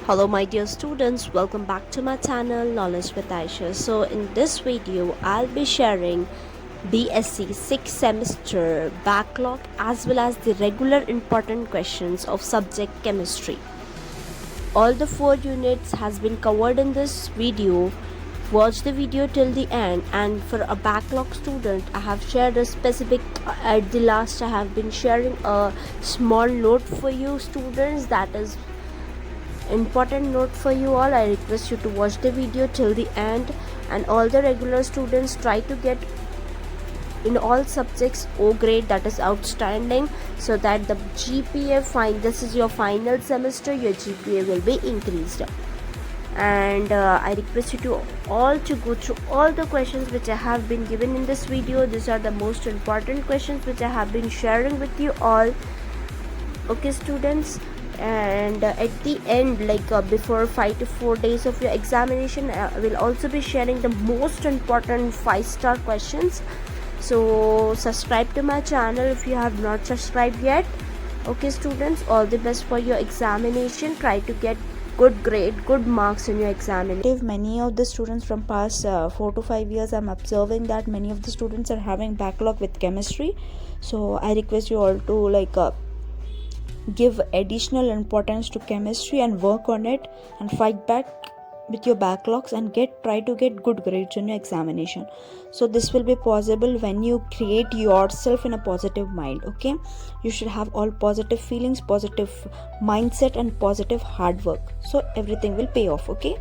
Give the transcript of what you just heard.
Hello my dear students, welcome back to my channel Knowledge with Aisha. So in this video I'll be sharing BSc 6th semester backlog as well as the regular important questions of subject chemistry. All the 4 units has been covered in this video. Watch the video till the end, and for a backlog student I have shared a specific at the last I have been sharing a small note for you students, that is important note for you all. I request you to watch the video till the end, and all the regular students try to get in all subjects O grade, that is outstanding, so that the GPA this is your final semester, your GPA will be increased. And I request you to go through all the questions which I have been given in this video. These are the most important questions which I have been sharing with you all. Okay students, and at the end, before 5 to 4 days of your examination, I will also be sharing the most important 5-star questions. So subscribe to my channel if you have not subscribed yet. Okay students, all the best for your examination. Try to get good grade, good marks in your examination. Many of the students from past 4 to 5 years, I'm observing that many of the students are having backlog with chemistry. So I request you all to give additional importance to chemistry and work on it and fight back with your backlogs and try to get good grades in your examination. So this will be possible when you create yourself in a positive mind. Okay, you should have all positive feelings, positive mindset and positive hard work, so everything will pay off. Okay.